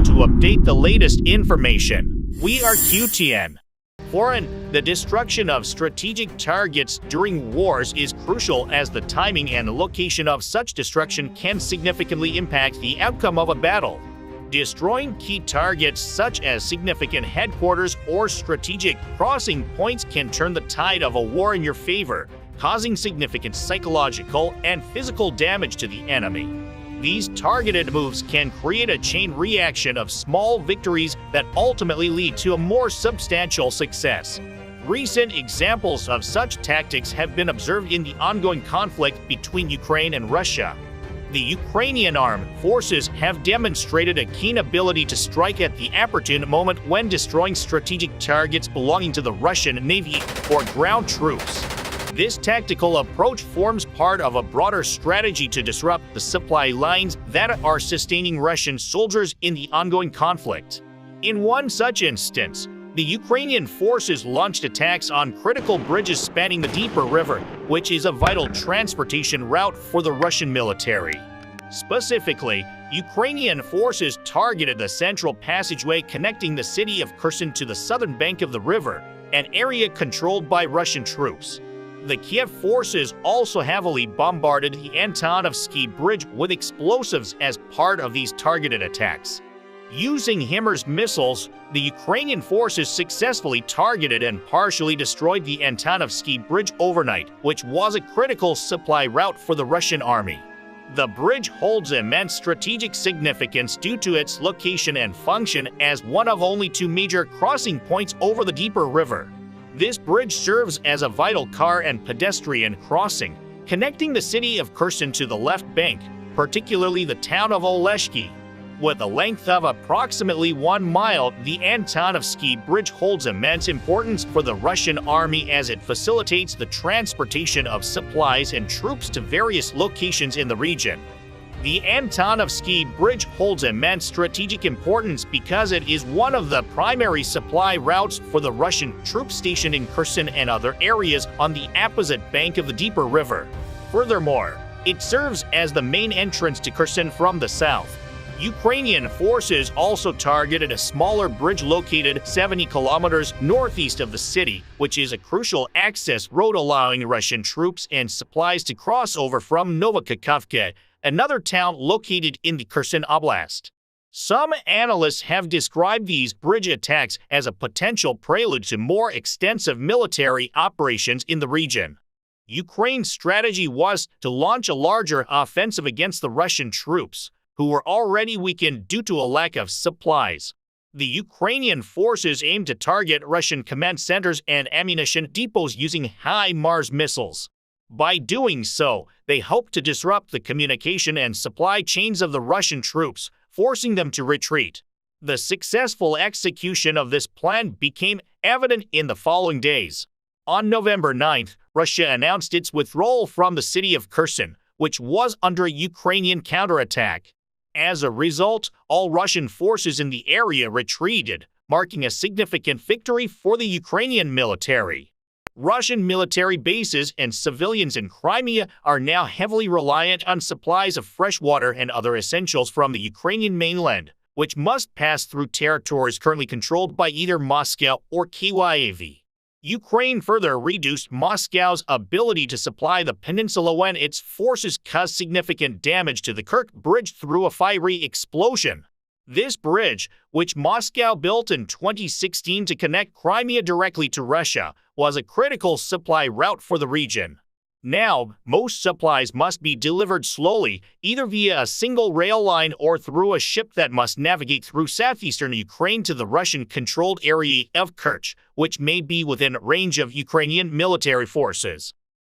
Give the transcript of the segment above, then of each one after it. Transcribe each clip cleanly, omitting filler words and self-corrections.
to update the latest information. We are QTN. Foreign, the destruction of strategic targets during wars is crucial as the timing and location of such destruction can significantly impact the outcome of a battle. Destroying key targets such as significant headquarters or strategic crossing points can turn the tide of a war in your favor, causing significant psychological and physical damage to the enemy. These targeted moves can create a chain reaction of small victories that ultimately lead to a more substantial success. Recent examples of such tactics have been observed in the ongoing conflict between Ukraine and Russia. The Ukrainian armed forces have demonstrated a keen ability to strike at the opportune moment when destroying strategic targets belonging to the Russian Navy or ground troops. This tactical approach forms part of a broader strategy to disrupt the supply lines that are sustaining Russian soldiers in the ongoing conflict. In one such instance, the Ukrainian forces launched attacks on critical bridges spanning the Dnieper River, which is a vital transportation route for the Russian military. Specifically, Ukrainian forces targeted the central passageway connecting the city of Kherson to the southern bank of the river, an area controlled by Russian troops. The Kiev forces also heavily bombarded the Antonovsky Bridge with explosives as part of these targeted attacks. Using HIMARS missiles, the Ukrainian forces successfully targeted and partially destroyed the Antonovsky Bridge overnight, which was a critical supply route for the Russian army. The bridge holds immense strategic significance due to its location and function as one of only two major crossing points over the Dnieper River. This bridge serves as a vital car and pedestrian crossing, connecting the city of Kherson to the left bank, particularly the town of Oleshki. With a length of approximately 1 mile, the Antonovsky Bridge holds immense importance for the Russian army as it facilitates the transportation of supplies and troops to various locations in the region. The Antonovsky Bridge holds immense strategic importance because it is one of the primary supply routes for the Russian troops stationed in Kherson and other areas on the opposite bank of the Dnieper River. Furthermore, it serves as the main entrance to Kherson from the south. Ukrainian forces also targeted a smaller bridge located 70 kilometers northeast of the city, which is a crucial access road allowing Russian troops and supplies to cross over from Novokakhovka, another town located in the Kherson Oblast. Some analysts have described these bridge attacks as a potential prelude to more extensive military operations in the region. Ukraine's strategy was to launch a larger offensive against the Russian troops, who were already weakened due to a lack of supplies. The Ukrainian forces aimed to target Russian command centers and ammunition depots using HIMARS missiles. By doing so, they hoped to disrupt the communication and supply chains of the Russian troops, forcing them to retreat. The successful execution of this plan became evident in the following days. On November 9th, Russia announced its withdrawal from the city of Kherson, which was under a Ukrainian counterattack. As a result, all Russian forces in the area retreated, marking a significant victory for the Ukrainian military. Russian military bases and civilians in Crimea are now heavily reliant on supplies of fresh water and other essentials from the Ukrainian mainland, which must pass through territories currently controlled by either Moscow or Kyiv. Ukraine further reduced Moscow's ability to supply the peninsula when its forces caused significant damage to the Kerch Bridge through a fiery explosion. This bridge, which Moscow built in 2016 to connect Crimea directly to Russia, was a critical supply route for the region. Now, most supplies must be delivered slowly, either via a single rail line or through a ship that must navigate through southeastern Ukraine to the Russian-controlled area of Kerch, which may be within range of Ukrainian military forces.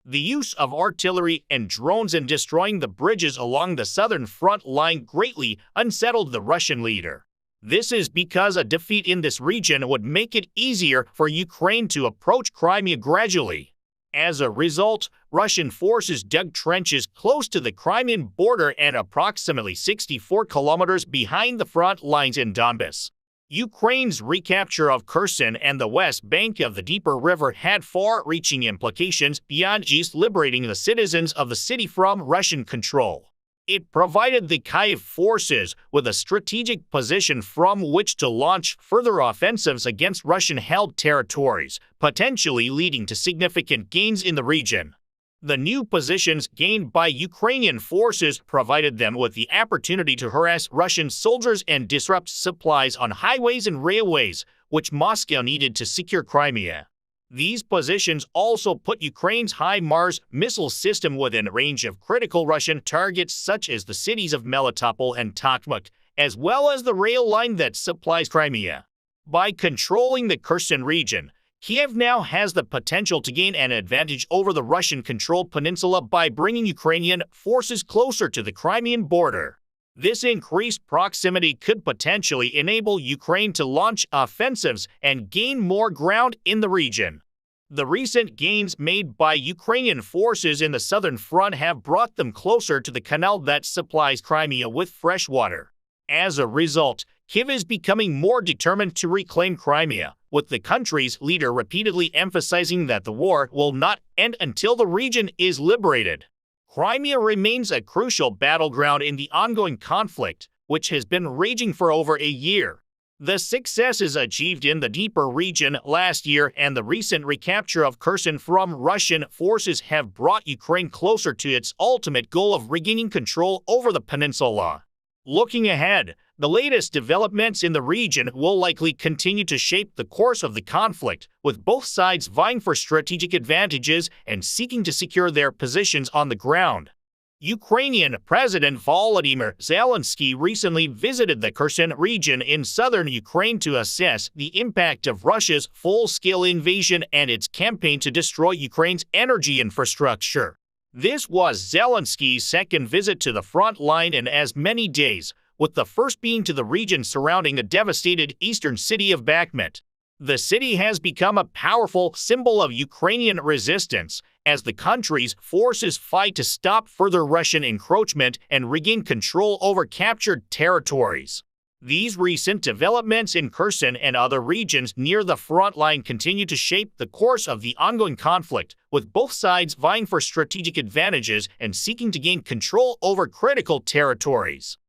The use of artillery and drones in destroying the bridges along the southern front line greatly unsettled the Russian leader. This is because a defeat in this region would make it easier for Ukraine to approach Crimea gradually. As a result, Russian forces dug trenches close to the Crimean border and approximately 64 kilometers behind the front lines in Donbass. Ukraine's recapture of Kherson and the west bank of the Dnieper River had far-reaching implications beyond just liberating the citizens of the city from Russian control. It provided the Kyiv forces with a strategic position from which to launch further offensives against Russian-held territories, potentially leading to significant gains in the region. The new positions gained by Ukrainian forces provided them with the opportunity to harass Russian soldiers and disrupt supplies on highways and railways, which Moscow needed to secure Crimea. These positions also put Ukraine's HIMARS missile system within range of critical Russian targets such as the cities of Melitopol and Tokmak, as well as the rail line that supplies Crimea. By controlling the Kherson region, Kiev now has the potential to gain an advantage over the Russian-controlled peninsula by bringing Ukrainian forces closer to the Crimean border. This increased proximity could potentially enable Ukraine to launch offensives and gain more ground in the region. The recent gains made by Ukrainian forces in the southern front have brought them closer to the canal that supplies Crimea with fresh water. As a result, Kyiv is becoming more determined to reclaim Crimea, with the country's leader repeatedly emphasizing that the war will not end until the region is liberated. Crimea remains a crucial battleground in the ongoing conflict, which has been raging for over a year. The successes achieved in the deeper region last year and the recent recapture of Kherson from Russian forces have brought Ukraine closer to its ultimate goal of regaining control over the peninsula. Looking ahead, the latest developments in the region will likely continue to shape the course of the conflict, with both sides vying for strategic advantages and seeking to secure their positions on the ground. Ukrainian President Volodymyr Zelenski recently visited the Kherson region in southern Ukraine to assess the impact of Russia's full-scale invasion and its campaign to destroy Ukraine's energy infrastructure. This was Zelensky's second visit to the front line in as many days, with the first being to the region surrounding the devastated eastern city of Bakhmut. The city has become a powerful symbol of Ukrainian resistance as the country's forces fight to stop further Russian encroachment and regain control over captured territories. These recent developments in Kherson and other regions near the front line continue to shape the course of the ongoing conflict, with both sides vying for strategic advantages and seeking to gain control over critical territories.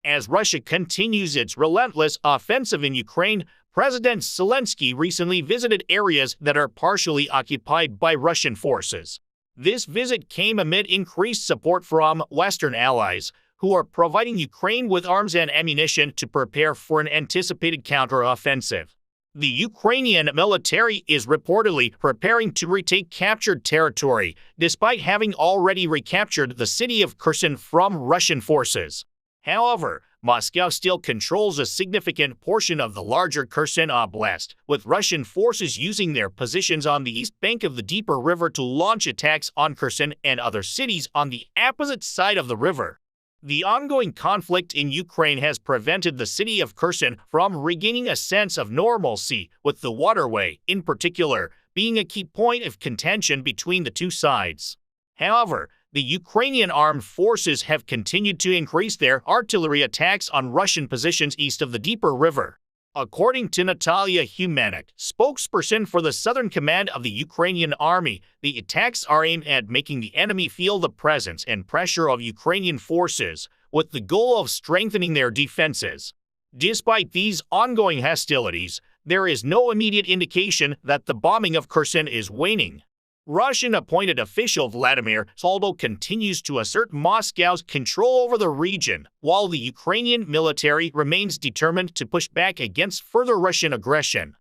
As Russia continues its relentless offensive in Ukraine, President Zelenski recently visited areas that are partially occupied by Russian forces. This visit came amid increased support from Western allies, who are providing Ukraine with arms and ammunition to prepare for an anticipated counteroffensive. The Ukrainian military is reportedly preparing to retake captured territory, despite having already recaptured the city of Kherson from Russian forces. However, Moscow still controls a significant portion of the larger Kherson Oblast, with Russian forces using their positions on the east bank of the deeper river to launch attacks on Kherson and other cities on the opposite side of the river. The ongoing conflict in Ukraine has prevented the city of Kherson from regaining a sense of normalcy, with the waterway, in particular, being a key point of contention between the two sides. However, the Ukrainian armed forces have continued to increase their artillery attacks on Russian positions east of the deeper river. According to Natalia Humanik, spokesperson for the Southern Command of the Ukrainian Army, the attacks are aimed at making the enemy feel the presence and pressure of Ukrainian forces, with the goal of strengthening their defenses. Despite these ongoing hostilities, there is no immediate indication that the bombing of Kherson is waning. Russian-appointed official Vladimir Soldo continues to assert Moscow's control over the region, while the Ukrainian military remains determined to push back against further Russian aggression.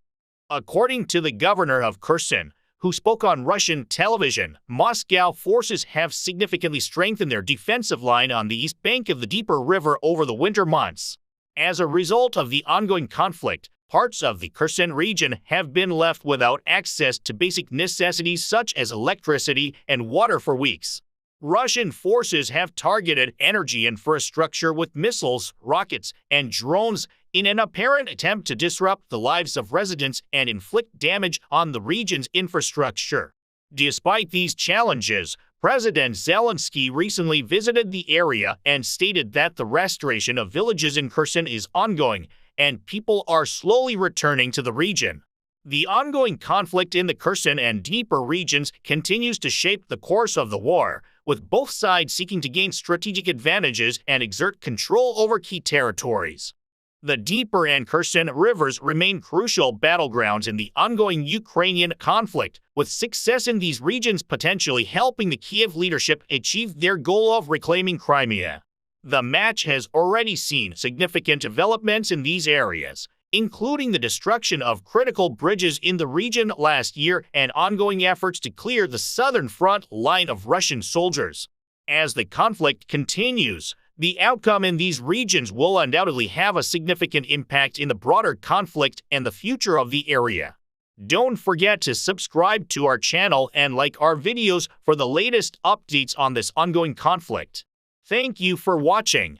According to the governor of Kherson, who spoke on Russian television, Moscow forces have significantly strengthened their defensive line on the east bank of the deeper river over the winter months. As a result of the ongoing conflict, parts of the Kherson region have been left without access to basic necessities such as electricity and water for weeks. Russian forces have targeted energy infrastructure with missiles, rockets, and drones in an apparent attempt to disrupt the lives of residents and inflict damage on the region's infrastructure. Despite these challenges, President Zelensky recently visited the area and stated that the restoration of villages in Kherson is ongoing, and people are slowly returning to the region. The ongoing conflict in the Kherson and Dnieper regions continues to shape the course of the war, with both sides seeking to gain strategic advantages and exert control over key territories. The Dnieper and Kherson rivers remain crucial battlegrounds in the ongoing Ukrainian conflict, with success in these regions potentially helping the Kiev leadership achieve their goal of reclaiming Crimea. The match has already seen significant developments in these areas, including the destruction of critical bridges in the region last year and ongoing efforts to clear the southern front line of Russian soldiers. As the conflict continues, the outcome in these regions will undoubtedly have a significant impact in the broader conflict and the future of the area. Don't forget to subscribe to our channel and like our videos for the latest updates on this ongoing conflict. Thank you for watching.